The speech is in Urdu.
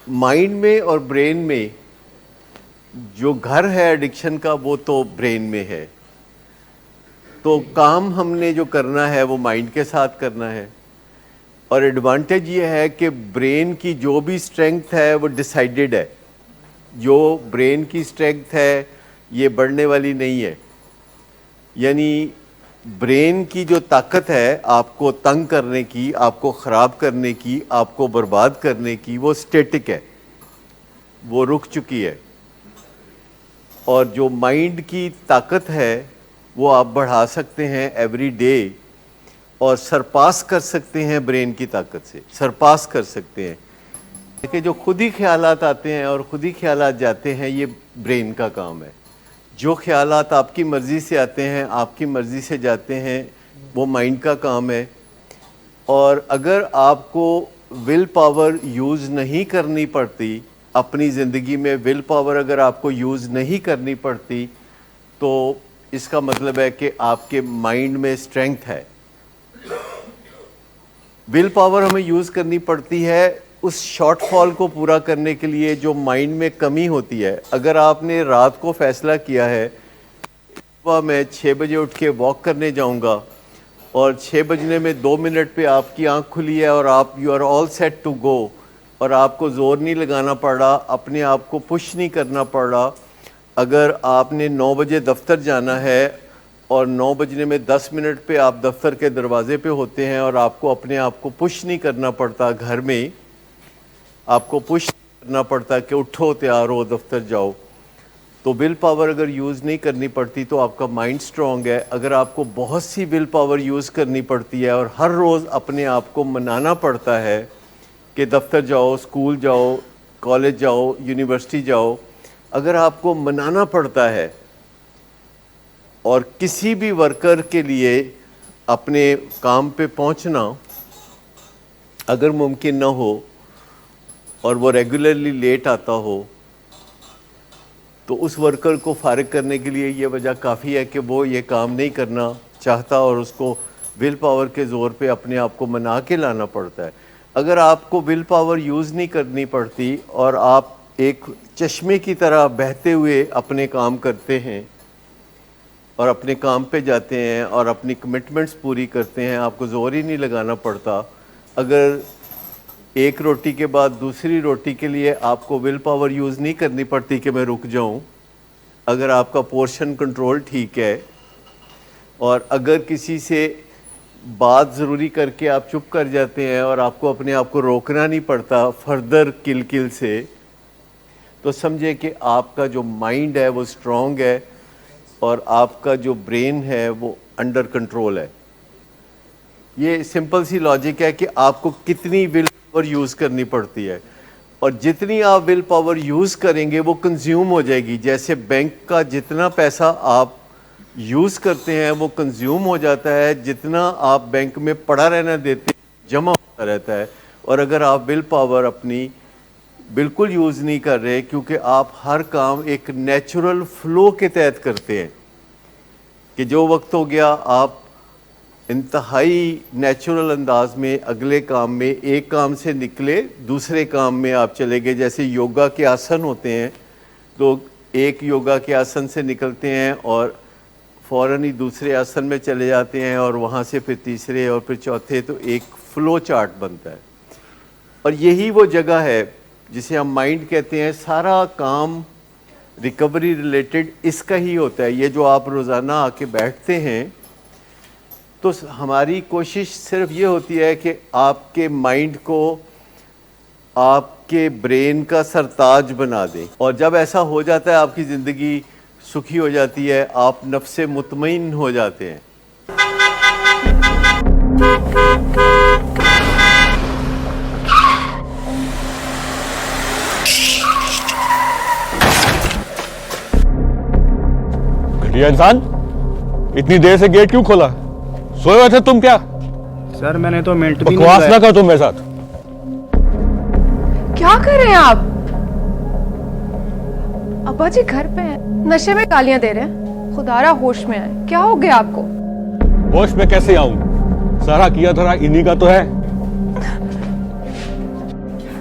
مائنڈ میں اور برین میں جو گھر ہے ایڈکشن کا وہ تو برین میں ہے. تو کام ہم نے جو کرنا ہے وہ مائنڈ کے ساتھ کرنا ہے. اور ایڈوانٹیج یہ ہے کہ برین کی جو بھی اسٹرینگتھ ہے وہ ڈیسائیڈڈ ہے. جو برین کی اسٹرینگتھ ہے یہ بڑھنے والی نہیں ہے. یعنی برین کی جو طاقت ہے آپ کو تنگ کرنے کی، آپ کو خراب کرنے کی، آپ کو برباد کرنے کی، وہ اسٹیٹک ہے، وہ رک چکی ہے. اور جو مائنڈ کی طاقت ہے وہ آپ بڑھا سکتے ہیں ایوری ڈے، اور سرپاس کر سکتے ہیں برین کی طاقت سے، سرپاس کر سکتے ہیں. کہ جو خود ہی خیالات آتے ہیں اور خود ہی خیالات جاتے ہیں یہ برین کا کام ہے. جو خیالات آپ کی مرضی سے آتے ہیں، آپ کی مرضی سے جاتے ہیں، وہ مائنڈ کا کام ہے. اور اگر آپ کو ول پاور یوز نہیں کرنی پڑتی اپنی زندگی میں، ول پاور اگر آپ کو یوز نہیں کرنی پڑتی تو اس کا مطلب ہے کہ آپ کے مائنڈ میں اسٹرینگتھ ہے. ول پاور ہمیں یوز کرنی پڑتی ہے اس شارٹ فال کو پورا کرنے کے لیے جو مائنڈ میں کمی ہوتی ہے. اگر آپ نے رات کو فیصلہ کیا ہے صبح میں 6 بجے اٹھ کے واک کرنے جاؤں گا، اور 6 بجنے میں 2 منٹ پہ آپ کی آنکھ کھلی ہے اور آپ you are all set to go, اور آپ کو زور نہیں لگانا پڑ رہا، اپنے آپ کو پش نہیں کرنا پڑ رہا. اگر آپ نے 9 بجے دفتر جانا ہے اور 9 بجنے میں 10 منٹ پہ آپ دفتر کے دروازے پہ ہوتے ہیں اور آپ کو اپنے آپ کو پش نہیں کرنا پڑتا، گھر میں آپ کو پش کرنا پڑتا کہ اٹھو تیار ہو دفتر جاؤ، تو ول پاور اگر یوز نہیں کرنی پڑتی تو آپ کا مائنڈ سٹرونگ ہے. اگر آپ کو بہت سی ول پاور یوز کرنی پڑتی ہے اور ہر روز اپنے آپ کو منانا پڑتا ہے کہ دفتر جاؤ، اسکول جاؤ، کالج جاؤ، یونیورسٹی جاؤ، اگر آپ کو منانا پڑتا ہے، اور کسی بھی ورکر کے لیے اپنے کام پہ پہنچنا اگر ممکن نہ ہو اور وہ ریگولرلی لیٹ آتا ہو، تو اس ورکر کو فارغ کرنے کے لیے یہ وجہ کافی ہے کہ وہ یہ کام نہیں کرنا چاہتا اور اس کو ول پاور کے زور پہ اپنے آپ کو منا کے لانا پڑتا ہے. اگر آپ کو ول پاور یوز نہیں کرنی پڑتی اور آپ ایک چشمے کی طرح بہتے ہوئے اپنے کام کرتے ہیں اور اپنے کام پہ جاتے ہیں اور اپنی کمٹمنٹس پوری کرتے ہیں، آپ کو زور ہی نہیں لگانا پڑتا. اگر ایک روٹی کے بعد دوسری روٹی کے لیے آپ کو ول پاور یوز نہیں کرنی پڑتی کہ میں رک جاؤں، اگر آپ کا پورشن کنٹرول ٹھیک ہے، اور اگر کسی سے بات ضروری کر کے آپ چپ کر جاتے ہیں اور آپ کو اپنے آپ کو روکنا نہیں پڑتا فردر کل سے، تو سمجھے کہ آپ کا جو مائنڈ ہے وہ اسٹرانگ ہے اور آپ کا جو برین ہے وہ انڈر کنٹرول ہے. یہ سمپل سی لاجک ہے کہ آپ کو کتنی ول پاور یوز کرنی پڑتی ہے، اور جتنی آپ ول پاور یوز کریں گے وہ کنزیوم ہو جائے گی. جیسے بینک کا جتنا پیسہ آپ یوز کرتے ہیں وہ کنزیوم ہو جاتا ہے، جتنا آپ بینک میں پڑا رہنا دیتے ہیں جمع ہوتا رہتا ہے. اور اگر آپ ول پاور اپنی بالکل یوز نہیں کر رہے، کیونکہ آپ ہر کام ایک نیچرل فلو کے تحت کرتے ہیں کہ جو وقت ہو گیا آپ انتہائی نیچرل انداز میں اگلے کام میں، ایک کام سے نکلے دوسرے کام میں آپ چلے گئے. جیسے یوگا کے آسن ہوتے ہیں، لوگ ایک یوگا کے آسن سے نکلتے ہیں اور فوراً ہی دوسرے آسن میں چلے جاتے ہیں اور وہاں سے پھر تیسرے اور پھر چوتھے، تو ایک فلو چارٹ بنتا ہے. اور یہی وہ جگہ ہے جسے ہم مائنڈ کہتے ہیں. سارا کام ریکوری ریلیٹڈ اس کا ہی ہوتا ہے. یہ جو آپ روزانہ آ کے بیٹھتے ہیں، تو ہماری کوشش صرف یہ ہوتی ہے کہ آپ کے مائنڈ کو آپ کے برین کا سرتاج بنا دیں. اور جب ایسا ہو جاتا ہے آپ کی زندگی سکھی ہو جاتی ہے، آپ نفس مطمئن ہو جاتے ہیں. گھٹیا انسان، اتنی دیر سے گیٹ کیوں کھولا؟ سوئے ہوئے تھے تم کیا؟ سر میں نے تو منٹ بھی بکواس نہ کر تم میرے ساتھ. کیا کر رہے ہیں آپ؟ ابا جی گھر پہ ہیں، نشے میں گالیاں دے رہے ہیں. خدا را ہوش میں آئے. کیا ہو گیا آپ کو؟ ہوش میں کیسے آؤں؟ سارا کیا دھرا انہی کا تو ہے.